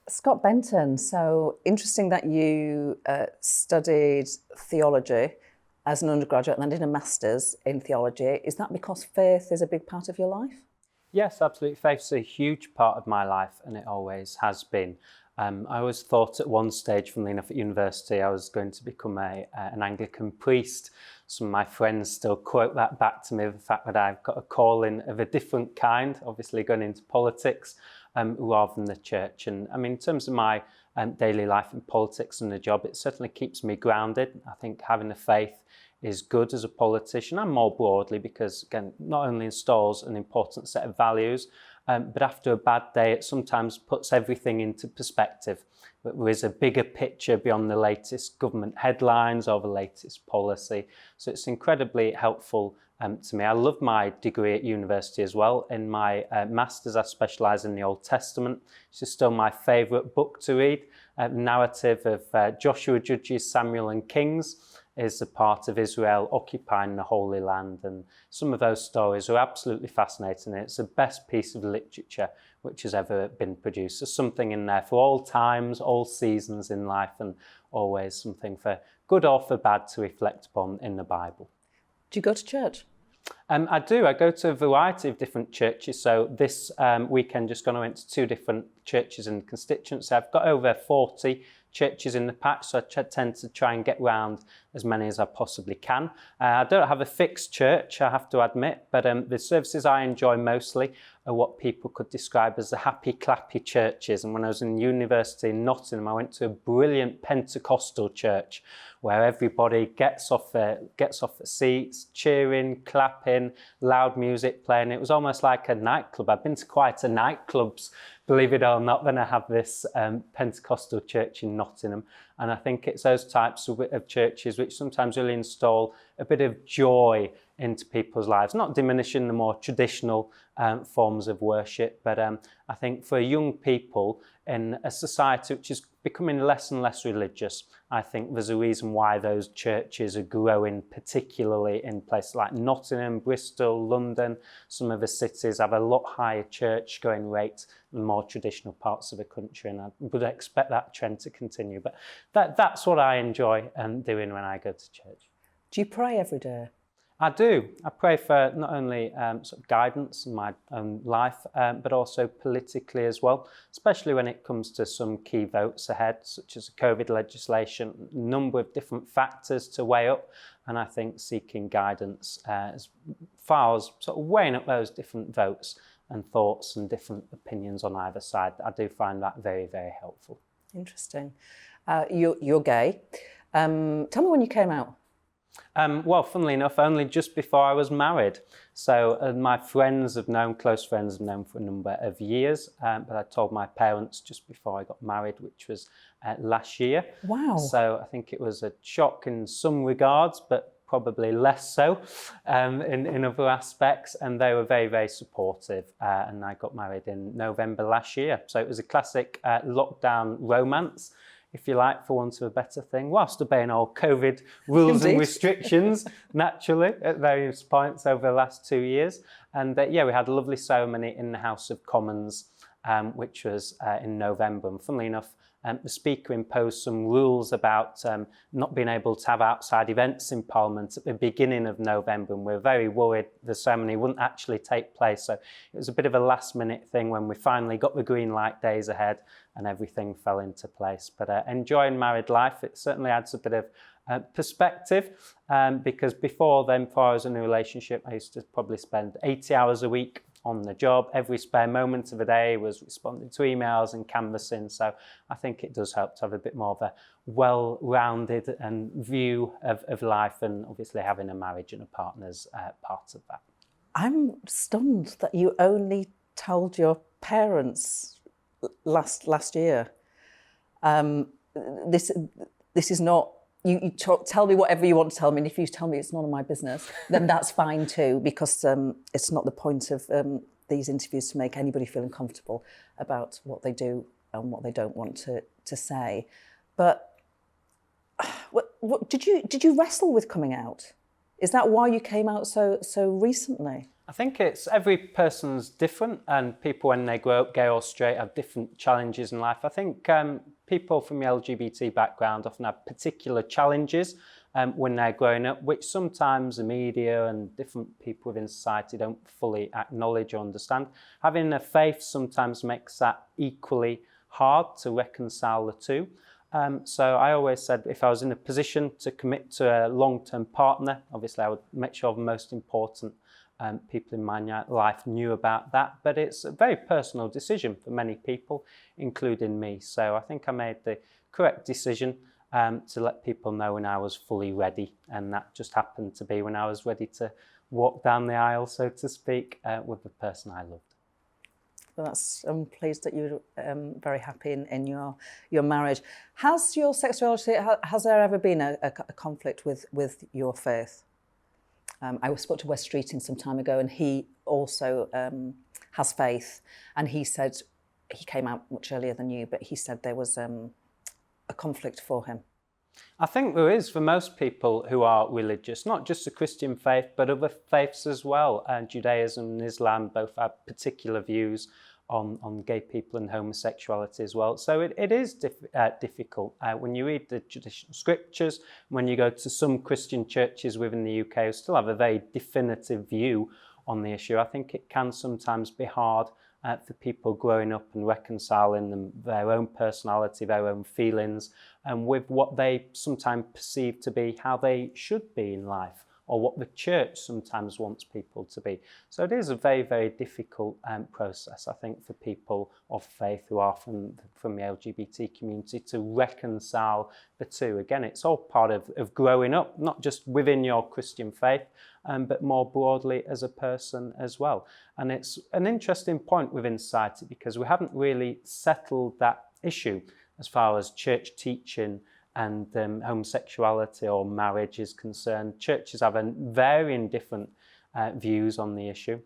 Scott Benton, so interesting that you studied theology as an undergraduate and then did a master's in theology. Is that because faith is a big part of your life? Yes, absolutely. Faith's a huge part of my life, and it always has been. I always thought at one stage, funnily enough, at university, I was going to become an Anglican priest. Some of my friends still quote that back to me, the fact that I've got a calling of a different kind, obviously going into politics, rather than the church. And I mean, in terms of my daily life in politics and the job, it certainly keeps me grounded. I think having a faith is good as a politician, and more broadly, because again, not only installs an important set of values, but after a bad day, it sometimes puts everything into perspective. But there is a bigger picture beyond the latest government headlines or the latest policy. So it's incredibly helpful to me. I love my degree at university as well. In my master's, I specialise in the Old Testament. It's still my favourite book to read. Narrative of Joshua, Judges, Samuel and Kings is a part of Israel occupying the Holy Land, and some of those stories are absolutely fascinating. It's the best piece of literature which has ever been produced. There's something in there for all times, all seasons in life, and always something for good or for bad to reflect upon in the Bible. Do you go to church? I do. I go to a variety of different churches. So this weekend, just gone, I went to 2 different churches in the constituency. I've got over 40 churches in the patch, so I tend to try and get round as many as I possibly can. I don't have a fixed church, I have to admit, but the services I enjoy mostly are what people could describe as the happy, clappy churches. And when I was in university in Nottingham, I went to a brilliant Pentecostal church where everybody gets off the seats, cheering, clapping, loud music playing. It was almost like a nightclub. I've been to quite a nightclubs, believe it or not, then I have this Pentecostal church in Nottingham. And I think it's those types of churches which sometimes really install a bit of joy into people's lives, not diminishing the more traditional forms of worship, but I think for young people in a society which is becoming less and less religious, I think there's a reason why those churches are growing, particularly in places like Nottingham, Bristol, London. Some of the cities have a lot higher church-going rate than more traditional parts of the country, and I would expect that trend to continue. But that's what I enjoy doing when I go to church. Do you pray every day? I do. I pray for not only sort of guidance in my own life, but also politically as well, especially when it comes to some key votes ahead, such as COVID legislation, a number of different factors to weigh up. And I think seeking guidance as far as sort of weighing up those different votes and thoughts and different opinions on either side, I do find that very, very helpful. Interesting. You're gay. Tell me when you came out. Well, funnily enough, only just before I was married. So my friends have known, close friends have known for a number of years, but I told my parents just before I got married, which was last year. Wow. So I think it was a shock in some regards, but probably less so in other aspects. And they were very, very supportive. And I got married in November last year. So it was a classic lockdown romance, if you like, for want of a better thing, whilst obeying all COVID rules and restrictions, naturally, at various points over the last 2 years. And yeah, we had a lovely ceremony in the House of Commons, which was in November. And funnily enough, the Speaker imposed some rules about not being able to have outside events in Parliament at the beginning of November, and we were very worried the ceremony wouldn't actually take place. So it was a bit of a last-minute thing when we finally got the green light days ahead and everything fell into place. But enjoying married life, it certainly adds a bit of perspective, because before then, before I was in a relationship, I used to probably spend 80 hours a week on the job. Every spare moment of the day was responding to emails and canvassing. So I think it does help to have a bit more of a well-rounded view of life, and obviously having a marriage and a partner's part of that. I'm stunned that you only told your parents last year. This is not. You tell me whatever you want to tell me, and if you tell me it's none of my business, then that's fine too, because it's not the point of these interviews to make anybody feel uncomfortable about what they do and what they don't want to say. But what did you wrestle with coming out? Is that why you came out so recently? I think it's every person's different, and people when they grow up gay or straight have different challenges in life. I think people from the LGBT background often have particular challenges when they're growing up, which sometimes the media and different people within society don't fully acknowledge or understand. Having a faith sometimes makes that equally hard to reconcile the two. So I always said if I was in a position to commit to a long-term partner, obviously I would make sure the most important people in my life knew about that, but it's a very personal decision for many people, including me. So I think I made the correct decision to let people know when I was fully ready, and that just happened to be when I was ready to walk down the aisle, so to speak, with the person I loved. Well, I'm pleased that you're very happy in your marriage. Has your sexuality, has there ever been a conflict with your faith? I spoke to Wes Streeting some time ago, and he also has faith, and he said, he came out much earlier than you, but he said there was a conflict for him. I think there is for most people who are religious, not just the Christian faith, but other faiths as well. Judaism and Islam both have particular views on gay people and homosexuality as well. So it is difficult. When you read the traditional scriptures, when you go to some Christian churches within the UK who still have a very definitive view on the issue, I think it can sometimes be hard for people growing up and reconciling their own personality, their own feelings, and with what they sometimes perceive to be how they should be in life, or what the church sometimes wants people to be. So it is a very, very difficult process, I think, for people of faith who are from the LGBT community to reconcile the two. Again, it's all part of growing up, not just within your Christian faith, but more broadly as a person as well. And it's an interesting point within society because we haven't really settled that issue as far as church teaching and homosexuality or marriage is concerned. Churches have varying different views on the issue.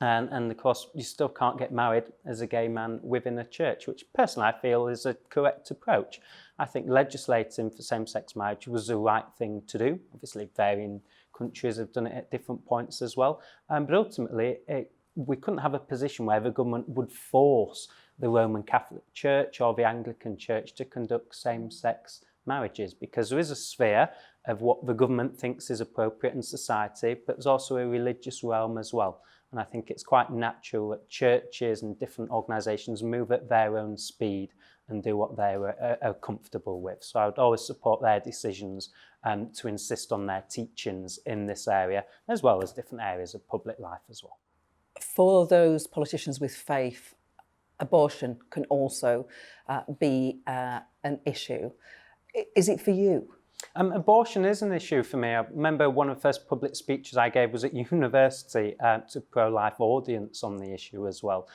And of course, you still can't get married as a gay man within a church, which personally I feel is a correct approach. I think legislating for same-sex marriage was the right thing to do. Obviously, varying countries have done it at different points as well. But ultimately, we couldn't have a position where the government would force the Roman Catholic Church or the Anglican Church to conduct same-sex marriages, because there is a sphere of what the government thinks is appropriate in society, but there's also a religious realm as well. And I think it's quite natural that churches and different organisations move at their own speed and do what they are comfortable with. So I would always support their decisions to insist on their teachings in this area, as well as different areas of public life as well. For those politicians with faith, abortion can also be an issue. Is it for you? Abortion is an issue for me. I remember one of the first public speeches I gave was at university to a pro-life audience on the issue as well.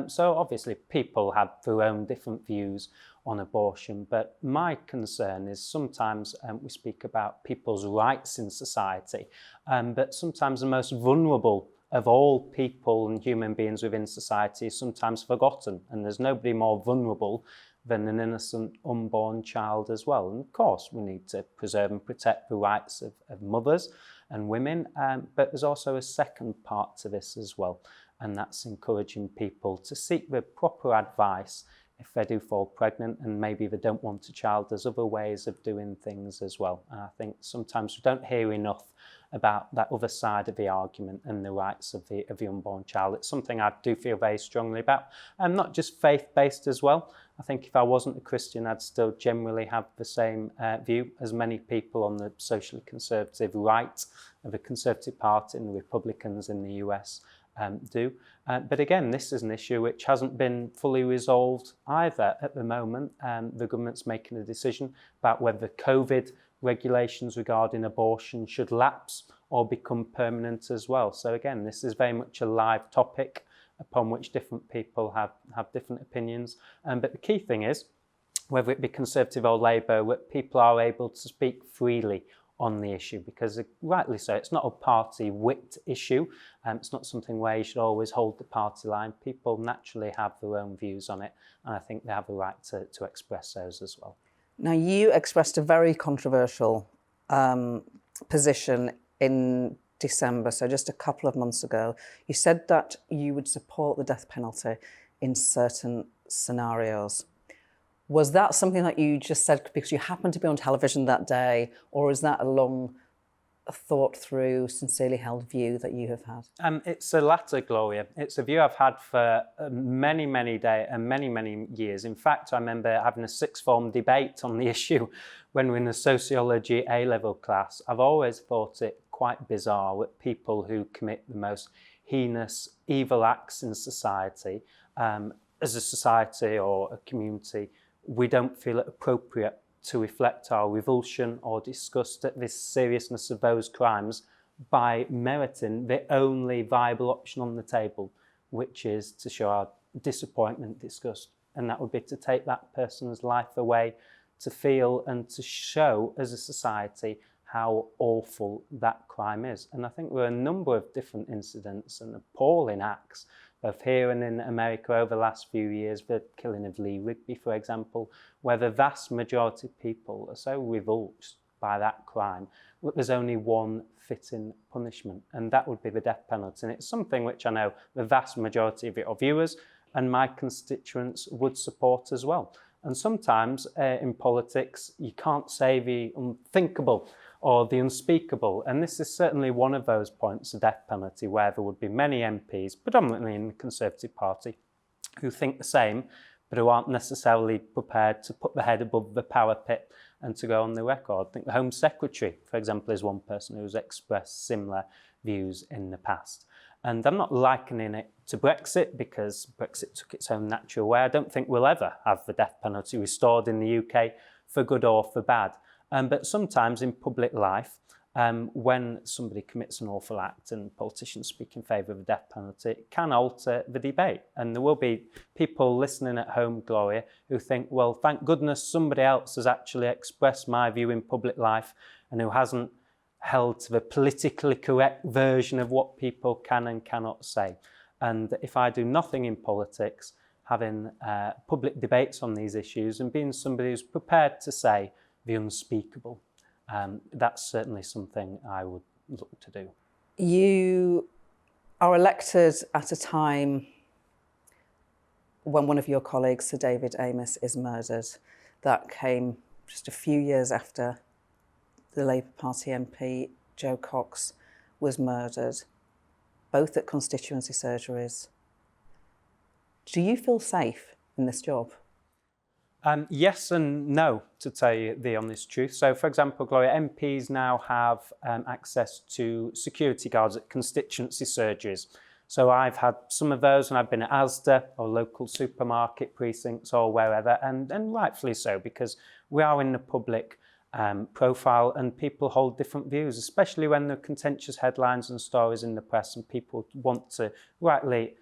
So obviously people have their own different views on abortion, but my concern is sometimes we speak about people's rights in society, but sometimes the most vulnerable of all people and human beings within society is sometimes forgotten, and there's nobody more vulnerable than an innocent unborn child as well. And of course, we need to preserve and protect the rights of mothers and women, but there's also a second part to this as well, and that's encouraging people to seek the proper advice if they do fall pregnant and maybe they don't want a child. There's other ways of doing things as well. And I think sometimes we don't hear enough about that other side of the argument and the rights of the unborn child. It's something I do feel very strongly about, and not just faith-based as well. I think if I wasn't a Christian, I'd still generally have the same view as many people on the socially conservative right of the Conservative Party and the Republicans in the US do. But again, this is an issue which hasn't been fully resolved either at the moment. The government's making a decision about whether COVID regulations regarding abortion should lapse or become permanent as well. So again, this is very much a live topic upon which different people have different opinions. But the key thing is, whether it be Conservative or Labour, that people are able to speak freely on the issue, because rightly so, it's not a party-whipped issue. It's not something where you should always hold the party line. People naturally have their own views on it, and I think they have the right to express those as well. Now, you expressed a very controversial position in December, so just a couple of months ago, you said that you would support the death penalty in certain scenarios. Was that something that you just said because you happened to be on television that day, or is that a long thought through, sincerely held view that you have had? It's the latter, Gloria. It's a view I've had for many days and many years. In fact, I remember having a sixth form debate on the issue when we were in the sociology A-level class. I've always thought it quite bizarre that people who commit the most heinous, evil acts in society, as a society or a community, we don't feel it appropriate to reflect our revulsion or disgust at this seriousness of those crimes by meriting the only viable option on the table, which is to show our disappointment, disgust, and that would be to take that person's life away, to feel and to show as a society how awful that crime is. And I think there are a number of different incidents and appalling acts, both here and in America over the last few years, the killing of Lee Rigby, for example, where the vast majority of people are so revulsed by that crime that there's only one fitting punishment, and that would be the death penalty. And it's something which I know the vast majority of your viewers and my constituents would support as well. And sometimes in politics, you can't say the unthinkable or the unspeakable. And this is certainly one of those points, the death penalty, where there would be many MPs, predominantly in the Conservative Party, who think the same, but who aren't necessarily prepared to put their head above the power pit and to go on the record. I think the Home Secretary, for example, is one person who's expressed similar views in the past. And I'm not likening it to Brexit because Brexit took its own natural way. I don't think we'll ever have the death penalty restored in the UK for good or for bad. But sometimes in public life, when somebody commits an awful act and politicians speak in favour of the death penalty, it can alter the debate. And there will be people listening at home, Gloria, who think, well, thank goodness somebody else has actually expressed my view in public life and who hasn't held to the politically correct version of what people can and cannot say. And if I do nothing in politics, having public debates on these issues and being somebody who's prepared to say the unspeakable, that's certainly something I would look to do. You are elected at a time when one of your colleagues, Sir David Amess, is murdered. That came just a few years after the Labour Party MP, Jo Cox, was murdered, both at constituency surgeries. Do you feel safe in this job? Yes and no, to tell you the honest truth. So, for example, Gloria, MPs now have access to security guards at constituency surgeries. So I've had some of those when I've been at Asda or local supermarket precincts or wherever, and rightfully so, because we are in the public profile and people hold different views, especially when there are contentious headlines and stories in the press and people want to rightly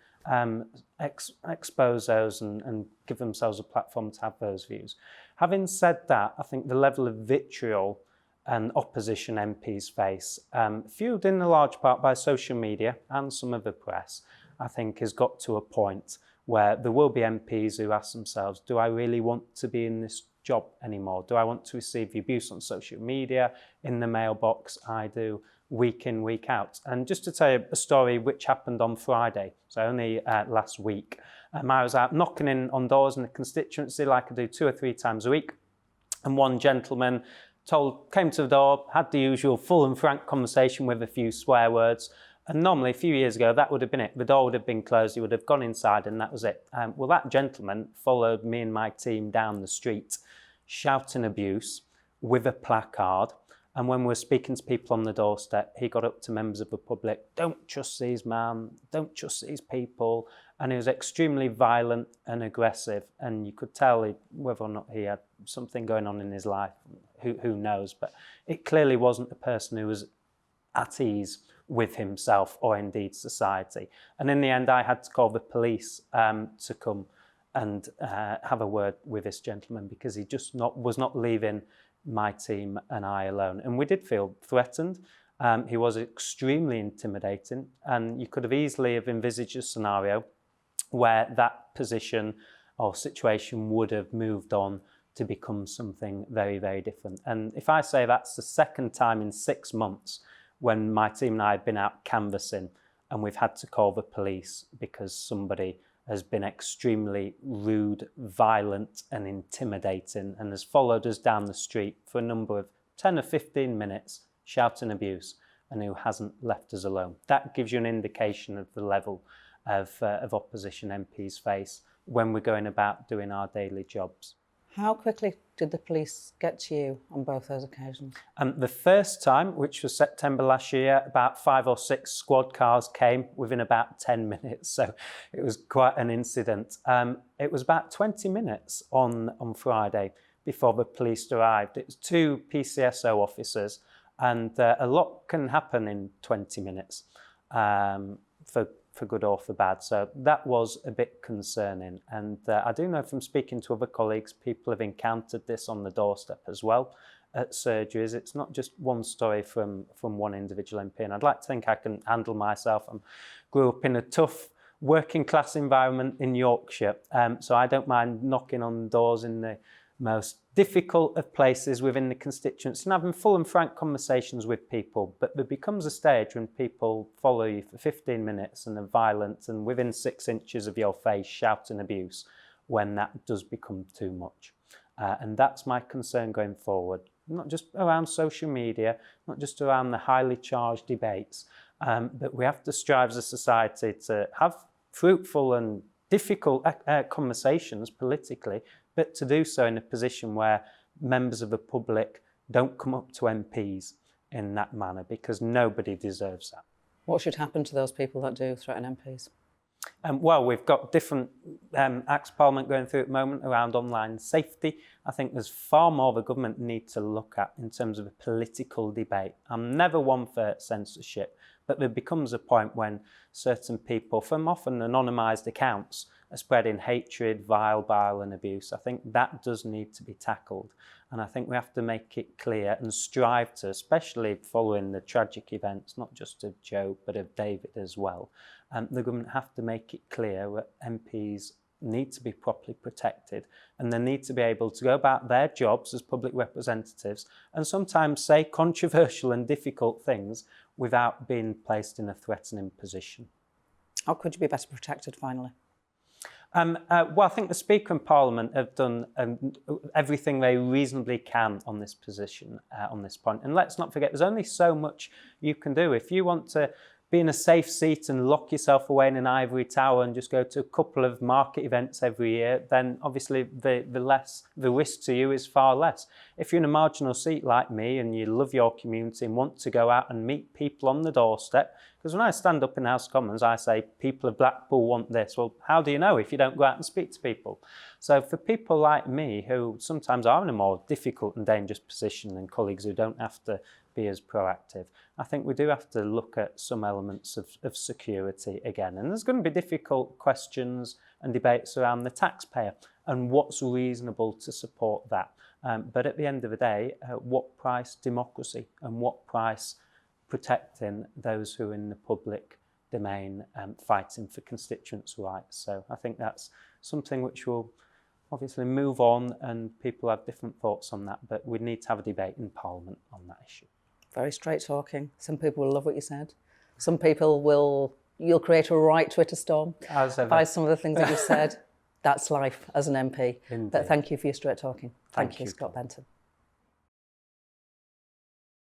expose those and give themselves a platform to have those views. Having said that, I think the level of vitriol and opposition MPs face, fueled in a large part by social media and some of the press, I think has got to a point where there will be MPs who ask themselves, do I really want to be in this job anymore? Do I want to receive the abuse on social media, in the mailbox? I do, week in, week out. And just to tell you a story which happened on Friday, so only last week, I was out knocking in on doors in the constituency like I do 2 or 3 times a week, and one gentleman came to the door, had the usual full and frank conversation with a few swear words. And normally, a few years ago, that would have been it. The door would have been closed, he would have gone inside, and that was it. Well, that gentleman followed me and my team down the street, shouting abuse with a placard. And when we were speaking to people on the doorstep, he got up to members of the public, don't trust these men, don't trust these people. And he was extremely violent and aggressive. And you could tell whether or not he had something going on in his life, who knows. But it clearly wasn't a person who was at ease with himself or indeed society. And in the end, I had to call the police to come and have a word with this gentleman because he just was not leaving my team and I alone. And we did feel threatened. He was extremely intimidating, and you could have easily have envisaged a scenario where that position or situation would have moved on to become something very, very different. And if I say that's the second time in 6 months when my team and I had been out canvassing and we've had to call the police because somebody has been extremely rude, violent and intimidating and has followed us down the street for a number of 10 or 15 minutes, shouting abuse, and who hasn't left us alone. That gives you an indication of the level of opposition MPs face when we're going about doing our daily jobs. How quickly did the police get to you on both those occasions? The first time, which was September last year, about 5 or 6 squad cars came within about 10 minutes. So it was quite an incident. It was about 20 minutes on Friday before the police arrived. It was 2 PCSO officers, and a lot can happen in 20 minutes for good or for bad. So that was a bit concerning. And I do know from speaking to other colleagues, people have encountered this on the doorstep as well at surgeries. It's not just one story from one individual MP. And I'd like to think I can handle myself. I grew up in a tough working class environment in Yorkshire. So I don't mind knocking on doors in the most difficult of places within the constituency and having full and frank conversations with people. But there becomes a stage when people follow you for 15 minutes and are violent and within 6 inches of your face shouting abuse when that does become too much. And that's my concern going forward, not just around social media, not just around the highly charged debates, but we have to strive as a society to have fruitful and difficult conversations politically, but to do so in a position where members of the public don't come up to MPs in that manner, because nobody deserves that. What should happen to those people that do threaten MPs? Well, we've got different Acts of Parliament going through at the moment around online safety. I think there's far more the government need to look at in terms of a political debate. I'm never one for censorship, but there becomes a point when certain people from often anonymised accounts are spreading hatred, bile and abuse. I think that does need to be tackled. And I think we have to make it clear and strive to, especially following the tragic events, not just of Joe, but of David as well. The government have to make it clear that MPs need to be properly protected and they need to be able to go about their jobs as public representatives and sometimes say controversial and difficult things without being placed in a threatening position. How could you be better protected, finally? Well, I think the Speaker and Parliament have done everything they reasonably can on this position, on this point. And let's not forget, there's only so much you can do. If you want to be in a safe seat and lock yourself away in an ivory tower and just go to a couple of market events every year, then obviously the risk to you is far less. If you're in a marginal seat like me and you love your community and want to go out and meet people on the doorstep, because when I stand up in House of Commons, I say, people of Blackpool want this. Well, how do you know if you don't go out and speak to people? So for people like me who sometimes are in a more difficult and dangerous position than colleagues who don't have to be as proactive, I think we do have to look at some elements of security again. And there's going to be difficult questions and debates around the taxpayer and what's reasonable to support that. But at the end of the day, what price democracy and what price protecting those who are in the public domain fighting for constituents' rights. So I think that's something which will obviously move on and people have different thoughts on that, but we need to have a debate in Parliament on that issue. Very straight talking. Some people will love what you said. Some people you'll create a right Twitter storm by some of the things that you said. That's life as an MP. Indeed. But thank you for your straight talking. Thank you, you, Scott Benton.